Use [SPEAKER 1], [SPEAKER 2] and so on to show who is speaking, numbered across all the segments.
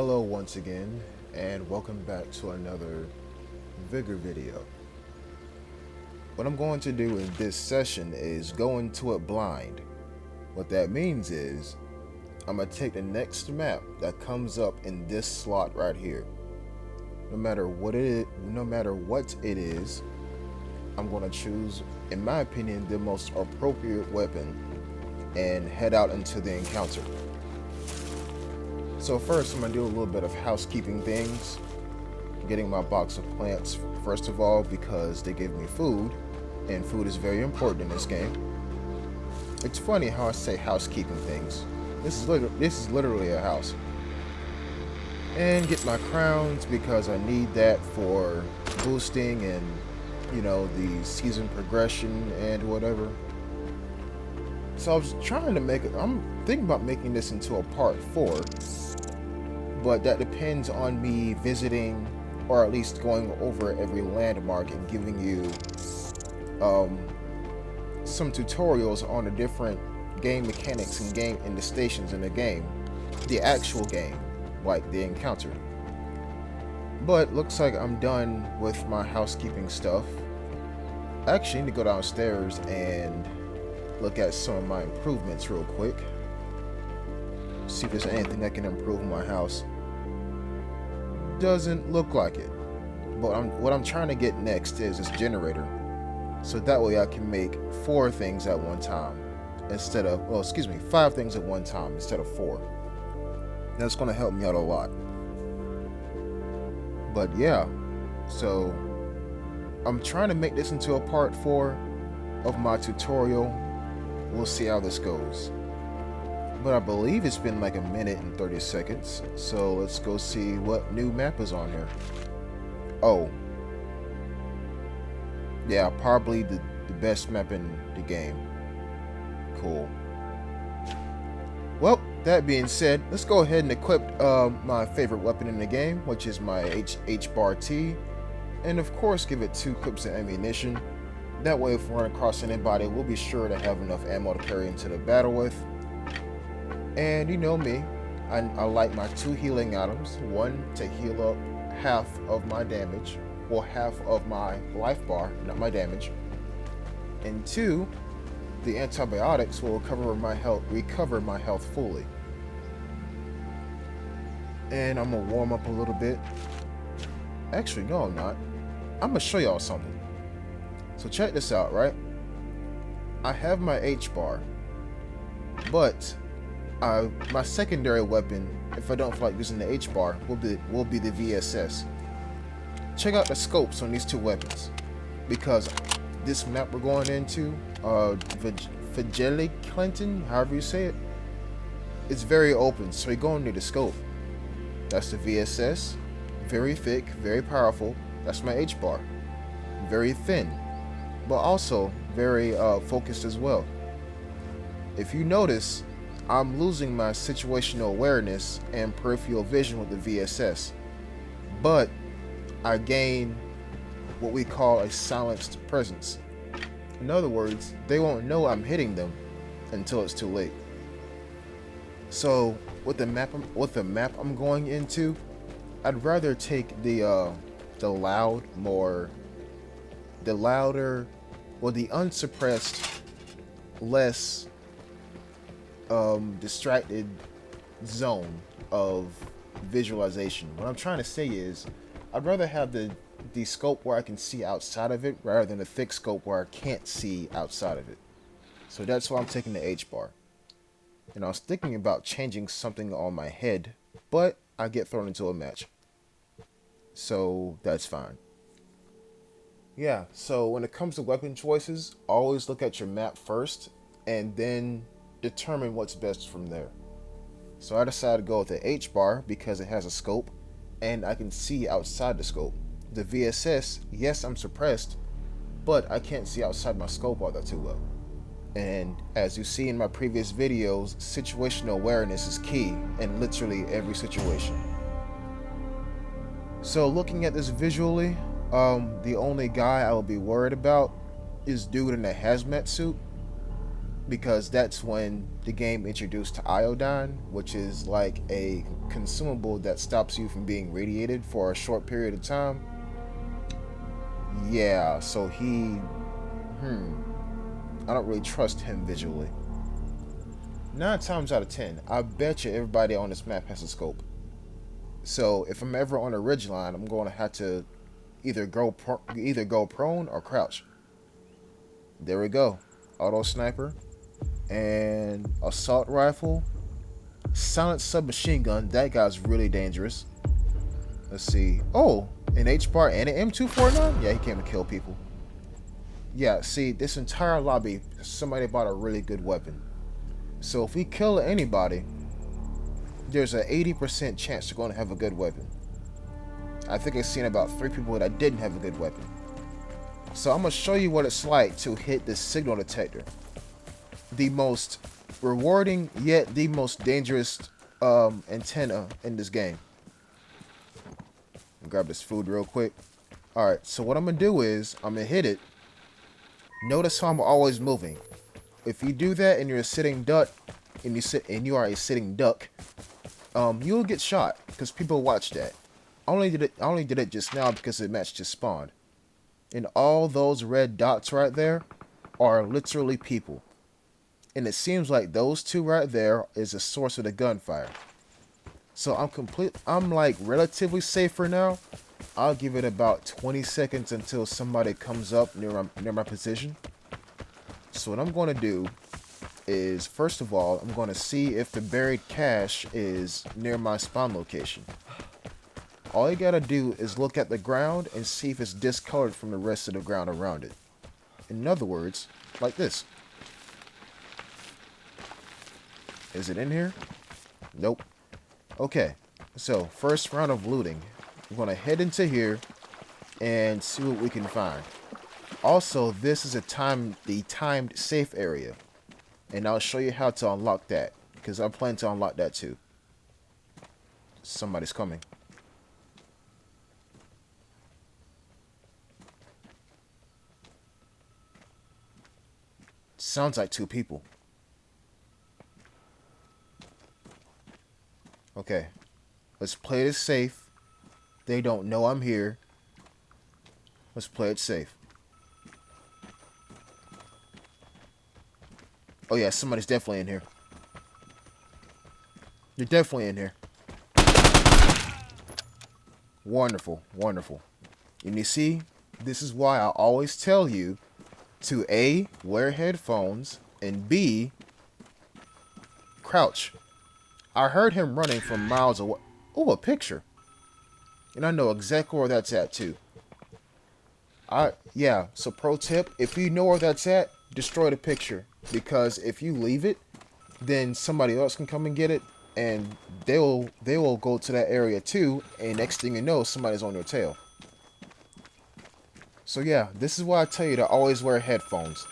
[SPEAKER 1] Hello once again, and welcome back to another Vigor video. What I'm going to do in this session is go into it blind. What that means is, I'm going to take the next map that comes up in this slot right here. No matter what it is, I'm going to choose, in my opinion, the most appropriate weapon and head out into the encounter. So first, I'm going to do a little bit of housekeeping things. Getting my box of plants, first of all, because they give me food, and food is very important in this game. It's funny how I say housekeeping things. This is literally a house. And get my crowns, because I need that for boosting and, the season progression and whatever. So I was trying to I'm thinking about making this into a part 4. But that depends on me visiting, or at least going over every landmark and giving you some tutorials on the different game mechanics and the stations in the game, the actual game, like the encounter. But looks like I'm done with my housekeeping stuff. I actually need to go downstairs and look at some of my improvements real quick. See if there's anything I can improve in my house. Doesn't look like it, but what I'm trying to get next is this generator, so that way I can make 4 things at one time instead of 5 things at one time instead of 4. That's going to help me out a lot. But yeah, so I'm trying to make this into a part 4 of my tutorial. We'll see how this goes. But I believe it's been like a minute and 30 seconds, so let's go see what new map is on here. Oh. Yeah, probably the best map in the game. Cool. Well, that being said, let's go ahead and equip my favorite weapon in the game, which is my HBAR-T, and of course give it 2 clips of ammunition. That way if we run across anybody, we'll be sure to have enough ammo to carry into the battle with. And you know me, I like my 2 healing items. 1 to heal up half of my damage, or half of my life bar, not my damage. And 2, the antibiotics will recover my health fully. And I'm gonna warm up a little bit. Actually, no, I'm not. I'm gonna show y'all something. So check this out, right? I have my H-bar, but my secondary weapon, if I don't feel like using the H-bar, will be the VSS. Check out the scopes on these 2 weapons, because this map we're going into, Fjellkanten, however you say it, it's very open, so you're going to need a scope. That's the VSS, very thick, very powerful. That's my H-bar, very thin, but also very focused as well. If you notice, I'm losing my situational awareness and peripheral vision with the VSS, but I gain what we call a silenced presence. In other words, they won't know I'm hitting them until it's too late. So with the map I'm going into, I'd rather take the unsuppressed, less distracted zone of visualization. What I'm trying to say is, I'd rather have the scope where I can see outside of it, rather than a thick scope where I can't see outside of it. So that's why I'm taking the H-bar. And I was thinking about changing something on my head, but I get thrown into a match, so that's fine. Yeah, so when it comes to weapon choices, always look at your map first, and then determine what's best from there. So I decided to go with the H-bar because it has a scope and I can see outside the scope. The VSS, yes, I'm suppressed, but I can't see outside my scope all that too well. And as you see in my previous videos, situational awareness is key in literally every situation. So looking at this visually, the only guy I will be worried about is dude in a hazmat suit. because that's when the game introduced to iodine, which is like a consumable that stops you from being radiated for a short period of time. Yeah, so I don't really trust him visually. 9 times out of 10, I bet you everybody on this map has a scope. So if I'm ever on a ridge line, I'm going to have to either go prone or crouch. There we go. Auto sniper and assault rifle, silent submachine gun. That guy's really dangerous. Let's see. Oh, an HBAR and an M249. Yeah, he came to kill people. Yeah, see, this entire lobby, somebody bought a really good weapon. So if we kill anybody, there's an 80% chance they're going to have a good weapon. I think I've seen about 3 people that didn't have a good weapon. So I'm going to show you what it's like to hit the signal detector. The most rewarding yet the most dangerous antenna in this game. Grab this food real quick. Alright, so what I'm going to do is I'm going to hit it. Notice how I'm always moving. If you do that and you're a sitting duck, and you are a sitting duck, you'll get shot because people watch that. I only did it just now because the match just spawned. And all those red dots right there are literally people. And it seems like those 2 right there is the source of the gunfire. So I'm like relatively safe for now. I'll give it about 20 seconds until somebody comes up near my position. So what I'm going to do is, first of all, I'm going to see if the buried cache is near my spawn location. All you gotta do is look at the ground and see if it's discolored from the rest of the ground around it. In other words, like this. Is it in here? Nope. Okay, so first round of looting. We're gonna head into here and see what we can find. Also, this is the timed safe area. And I'll show you how to unlock that, because I plan to unlock that too. Somebody's coming. Sounds like 2 people. Okay. Let's play this safe. They don't know I'm here. Let's play it safe. Oh yeah, somebody's definitely in here. You're definitely in here. Wonderful, wonderful. And you see, this is why I always tell you to A, wear headphones, and B, crouch. I heard him running from miles away. Oh, a picture. And I know exactly where that's at too. Yeah, so pro tip, if you know where that's at, destroy the picture. Because if you leave it, then somebody else can come and get it, and they will go to that area too, and next thing you know, somebody's on your tail. So yeah, this is why I tell you to always wear headphones.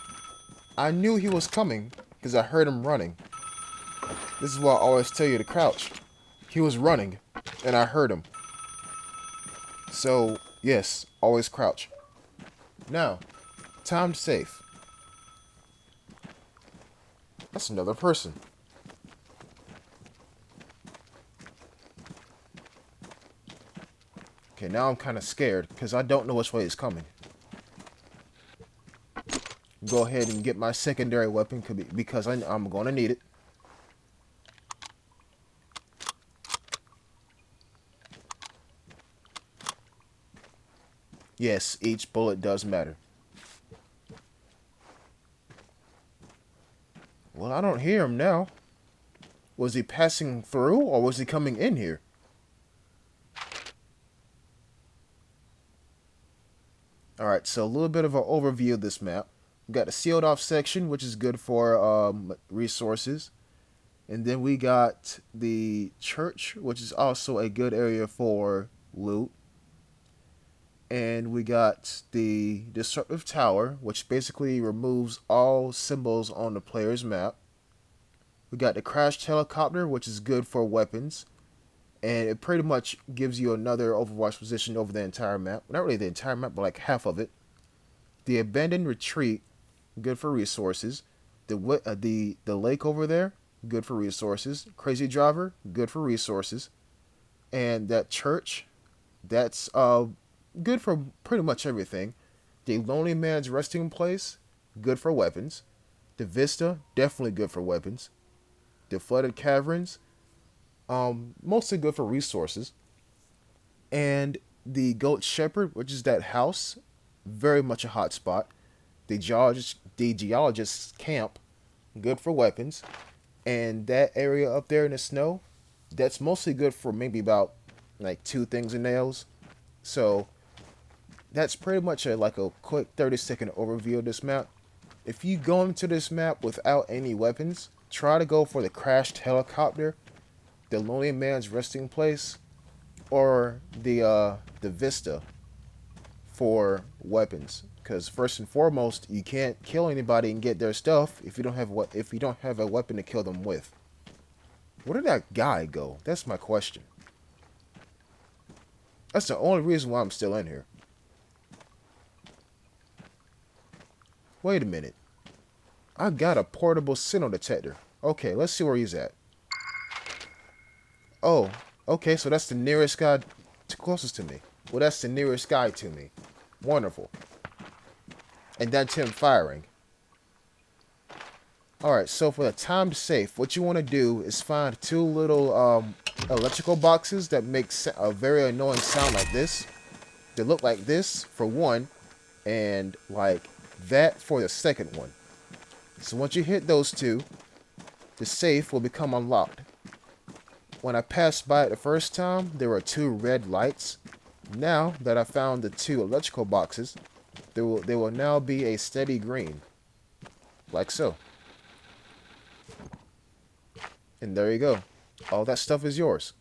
[SPEAKER 1] I knew he was coming because I heard him running. This is why I always tell you to crouch. He was running and I heard him. So yes, always crouch. Now, timed safe. That's another person. Okay, now I'm kind of scared because I don't know which way he's coming. Go ahead and get my secondary weapon because I'm going to need it. Yes, each bullet does matter. Well, I don't hear him now. Was he passing through or was he coming in here? Alright, so a little bit of an overview of this map. We got a sealed off section, which is good for resources. And then we got the church, which is also a good area for loot. And we got the disruptive tower, which basically removes all symbols on the player's map. We got the crashed helicopter, which is good for weapons. And it pretty much gives you another Overwatch position over the entire map. Not really the entire map, but like half of it. The abandoned retreat, good for resources. The lake over there, good for resources. Crazy Driver, good for resources. And that church, that's good for pretty much everything. The Lonely Man's Resting Place, good for weapons. The Vista, definitely good for weapons. The Flooded Caverns, mostly good for resources. And the Goat Shepherd, which is that house, very much a hot spot. The geologist's camp, good for weapons. And that area up there in the snow, that's mostly good for maybe about like two things of nails. So that's pretty much like a quick 30-second overview of this map. If you go into this map without any weapons, try to go for the crashed helicopter, the Lonely Man's Resting Place, or the Vista for weapons. Because first and foremost, you can't kill anybody and get their stuff if you don't have a weapon to kill them with. Where did that guy go? That's my question. That's the only reason why I'm still in here. Wait a minute. I got a portable signal detector. Okay, let's see where he's at. Oh, okay, so that's the nearest guy closest to me. Well, that's the nearest guy to me. Wonderful. And that's him firing. Alright, so for the timed safe, what you want to do is find two little electrical boxes that make a very annoying sound like this. They look like this for one, and like that for the second one. So once you hit those two, the safe will become unlocked. When I passed by it the first time, there were two red lights. Now that I found the two electrical boxes, they will now be a steady green. Like so. And there you go. All that stuff is yours.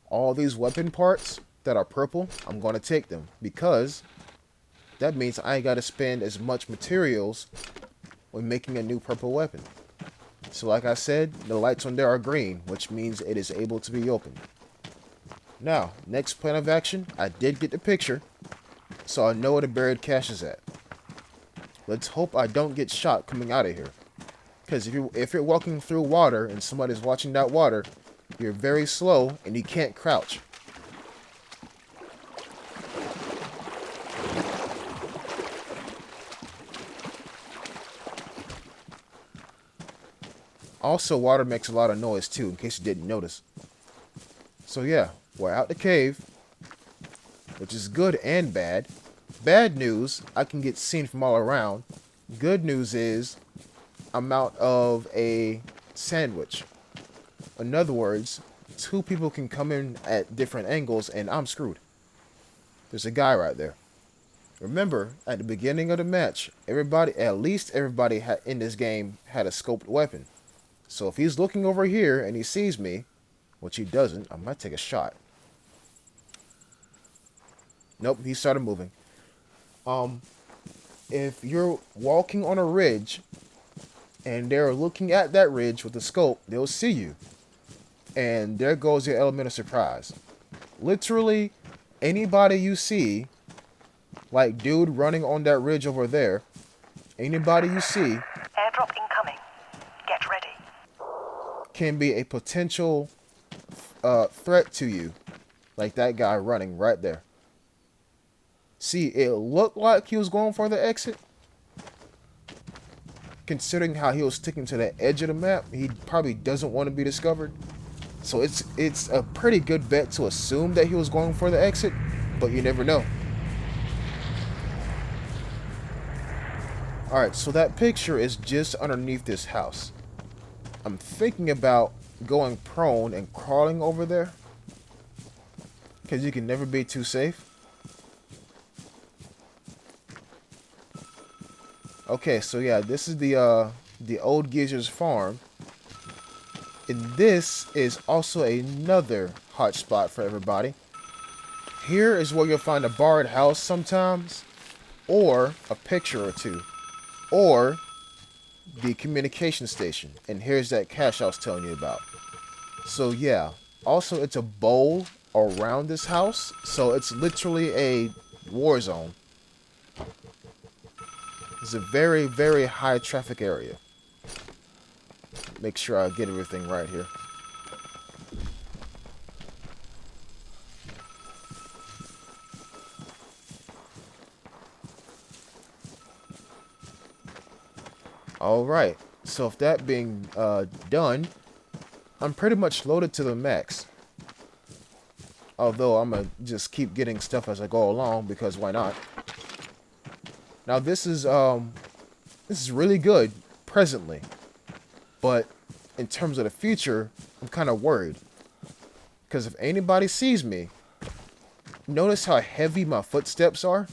[SPEAKER 1] All these weapon parts that are purple, I'm going to take them. Because that means I ain't got to spend as much materials when making a new purple weapon. So like I said, the lights on there are green, which means it is able to be opened. Now, next plan of action, I did get the picture, so I know where the buried cache is at. Let's hope I don't get shot coming out of here. Because if you're walking through water and somebody's watching that water, you're very slow and you can't crouch. Also, water makes a lot of noise too, in case you didn't notice. So yeah, we're out the cave, which is good and bad. Bad news, I can get seen from all around. Good news is, I'm out of a sandwich. In other words, two people can come in at different angles and I'm screwed. There's a guy right there. Remember, at the beginning of the match, at least everybody in this game had a scoped weapon. So if he's looking over here and he sees me, which he doesn't, I might take a shot. Nope, he started moving. If you're walking on a ridge and they're looking at that ridge with the scope, they'll see you. And there goes your element of surprise. Literally, anybody you see, like dude running on that ridge over there, anybody you see,
[SPEAKER 2] airdrop incoming. Get ready.
[SPEAKER 1] Can be a potential threat to you, like that guy running right there. See, it looked like he was going for the exit. Considering how he was sticking to the edge of the map, he probably doesn't want to be discovered. So it's a pretty good bet to assume that he was going for the exit, but you never know. Alright, so that picture is just underneath this house. I'm thinking about going prone and crawling over there, because you can never be too safe. Okay, so yeah, this is the old geezer's farm. And this is also another hot spot for everybody. Here is where you'll find a barred house sometimes, or a picture or two, or the communication station. And here's that cache I was telling you about. So yeah, also it's a bowl around this house, so it's literally a war zone. It's a very, very high traffic area. make sure I get everything right here. Alright, so if that being done, I'm pretty much loaded to the max. Although I'm going to just keep getting stuff as I go along, because why not? Now this is really good presently. But in terms of the future, I'm kind of worried. Because if anybody sees me, notice how heavy my footsteps are?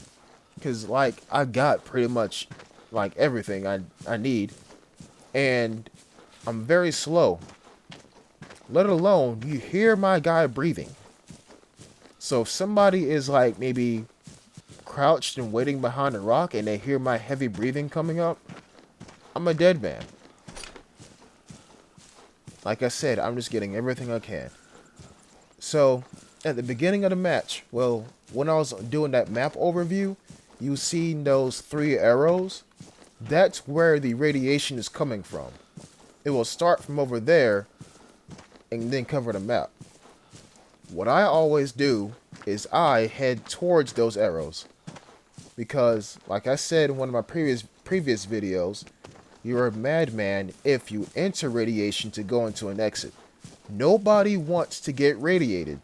[SPEAKER 1] Because, like, I got pretty much, like, everything I need. And I'm very slow. Let alone, you hear my guy breathing. So if somebody is, like, maybe crouched and waiting behind a rock and they hear my heavy breathing coming up, I'm a dead man. Like I said, I'm just getting everything I can. So, at the beginning of the match, well, when I was doing that map overview, you see those 3 arrows. That's where the radiation is coming from. It will start from over there and then cover the map. What I always do is I head towards those arrows. Because, like I said in one of my previous videos, you're a madman if you enter radiation to go into an exit. Nobody wants to get radiated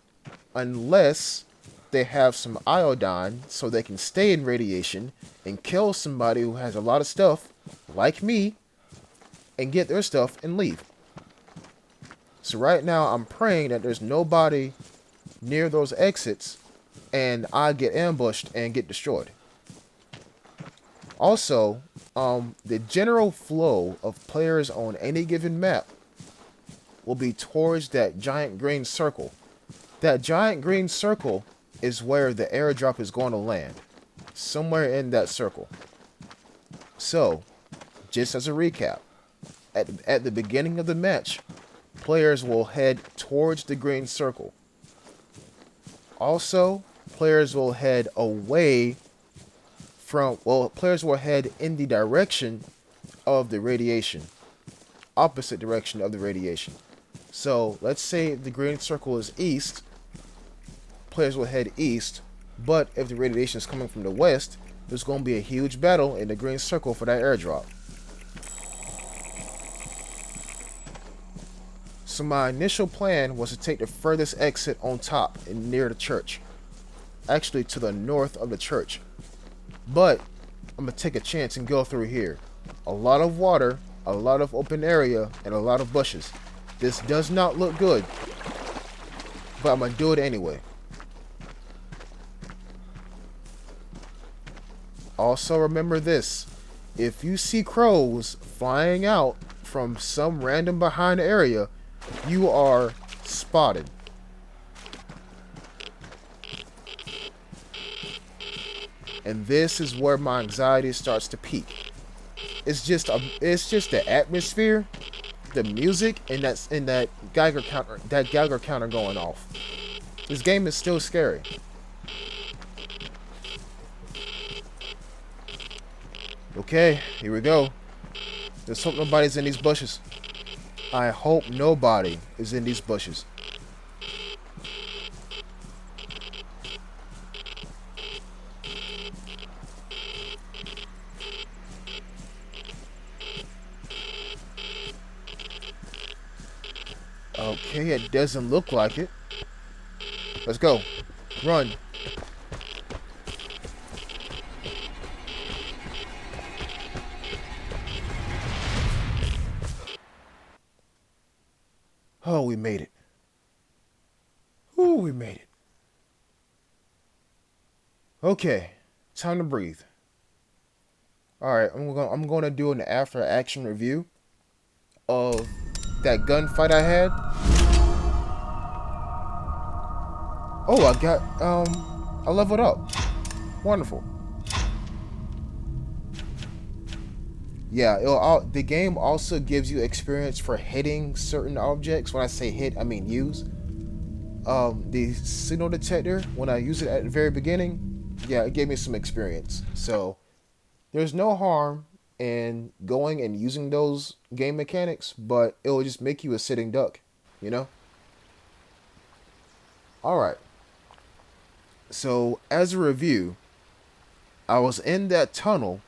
[SPEAKER 1] unless they have some iodine so they can stay in radiation and kill somebody who has a lot of stuff, like me, and get their stuff and leave. So right now I'm praying that there's nobody near those exits and I get ambushed and get destroyed. Also, the general flow of players on any given map will be towards that giant green circle. That giant green circle is where the airdrop is going to land. Somewhere in that circle. So, just as a recap, at the beginning of the match, players will head towards the green circle. Also, players will head away from, well, players will head in the direction of the radiation. Opposite direction of the radiation. So, let's say the green circle is east, players will head east, but if the radiation is coming from the west, there's going to be a huge battle in the green circle for that airdrop. So my initial plan was to take the furthest exit on top and near the church. Actually to the north of the church. But I'm going to take a chance and go through here. A lot of water, a lot of open area, and a lot of bushes. This does not look good, but I'm going to do it anyway. Also remember this, if you see crows flying out from some random behind area, you are spotted. And this is where my anxiety starts to peak. It's just the atmosphere, the music, and that Geiger counter going off. This game is still scary. Okay, here we go. Let's hope nobody's in these bushes. I hope nobody is in these bushes. Okay, it doesn't look like it. Let's go. Run. Oh, we made it. Ooh, we made it. Okay, time to breathe. Alright, I'm gonna do an after action review of that gunfight I had. Oh, I leveled up. Wonderful. Yeah, the game also gives you experience for hitting certain objects. When I say hit, I mean use. The signal detector, when I used it at the very beginning, yeah, it gave me some experience. So, there's no harm and going and using those game mechanics, but it will just make you a sitting duck, you know? Alright, so as a review, I was in that tunnel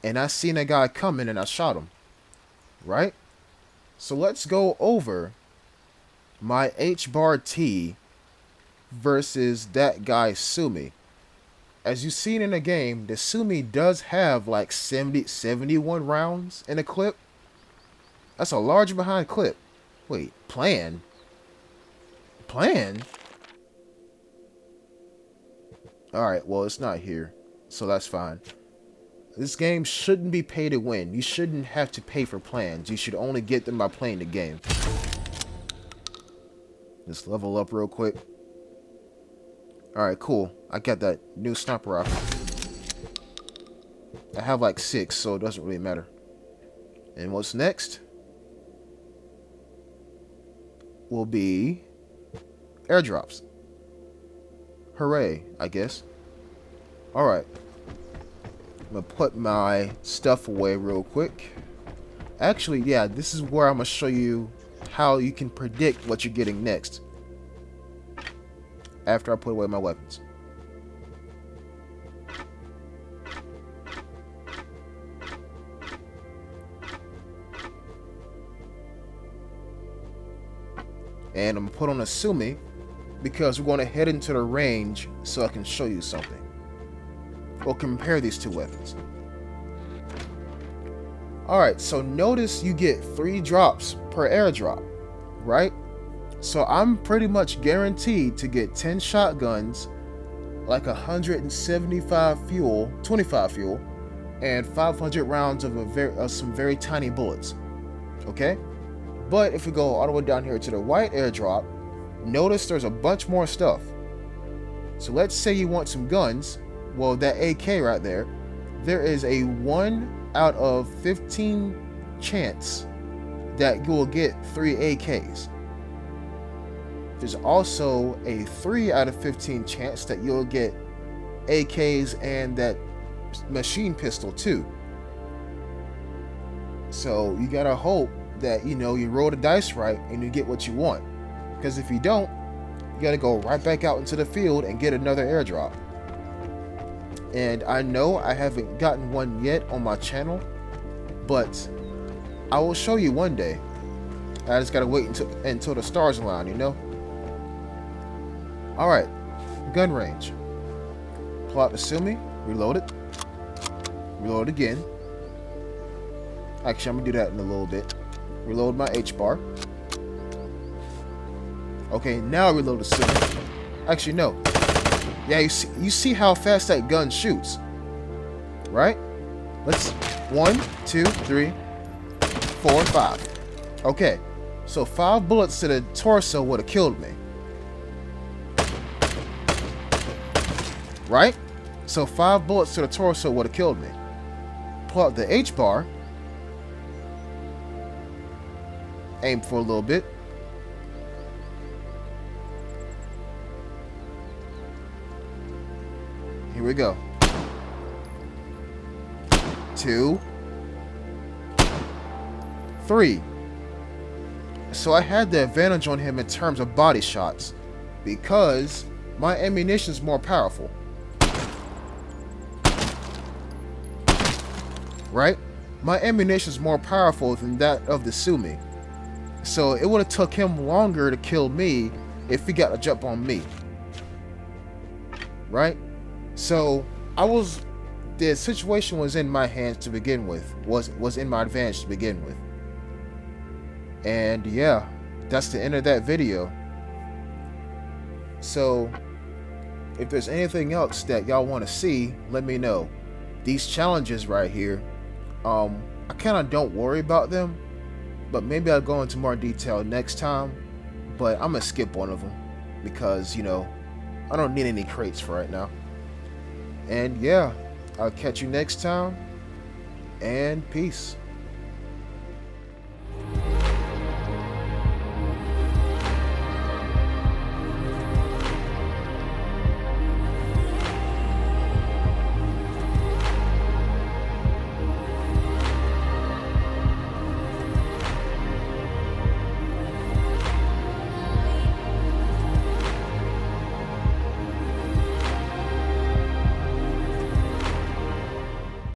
[SPEAKER 1] and I seen a guy coming and I shot him, right? So let's go over my HBAR-T versus that guy Sumi. As you've seen in the game, the Sumi does have like 71 rounds in a clip. That's a large behind clip. Wait, plan? Plan? Alright, well, it's not here, so that's fine. This game shouldn't be pay to win. You shouldn't have to pay for plans. You should only get them by playing the game. Just level up real quick. Alright, cool. I got that new sniper rifle. I have like 6, so it doesn't really matter. And what's next will be airdrops. Hooray, I guess. Alright. I'm gonna put my stuff away real quick. Actually, yeah, this is where I'm gonna show you how you can predict what you're getting next. After I put away my weapons. And I'm gonna put on a Sumi because we're going to head into the range so I can show you something. We'll compare these two weapons. Alright, so notice you get 3 drops per airdrop, right? So I'm pretty much guaranteed to get 10 shotguns, like 175 fuel, 25 fuel, and 500 rounds of some very tiny bullets. Okay? But if we go all the way down here to the white airdrop, notice there's a bunch more stuff. So let's say you want some guns. Well, that AK right there, there is a 1 out of 15 chance that you will get 3 AKs. There's also a 3 out of 15 chance that you'll get AKs and that machine pistol too. So you gotta hope that, you know, you roll the dice right and you get what you want. Because if you don't, you gotta go right back out into the field and get another airdrop. And I know I haven't gotten one yet on my channel, but I will show you one day. I just gotta wait until the stars align, you know? Alright, gun range. Pull out the Sumi, reload it. Reload again. Actually, I'm gonna do that in a little bit. Reload my HBAR. Okay, now reload the Sumi. Actually, no. Yeah, you see how fast that gun shoots, right? Let's 1, 2, 3, 4, 5. Okay, so 5 bullets to the torso would have killed me, right? So 5 bullets to the torso would have killed me. Pull out the HBAR, aim for a little bit. Here we go. 2, 3. So I had the advantage on him in terms of body shots because my ammunition is more powerful. Right? My ammunition is more powerful than that of the Sumi. So it would have took him longer to kill me if he got a jump on me. Right? So the situation was in my hands to begin with, was in my advantage to begin with. And yeah, that's the end of that video. So if there's anything else that y'all want to see, let me know. These challenges right here, I kind of don't worry about them, but maybe I'll go into more detail next time. But I'm gonna skip one of them because, you know, I don't need any crates for right now. And yeah, I'll catch you next time, and peace.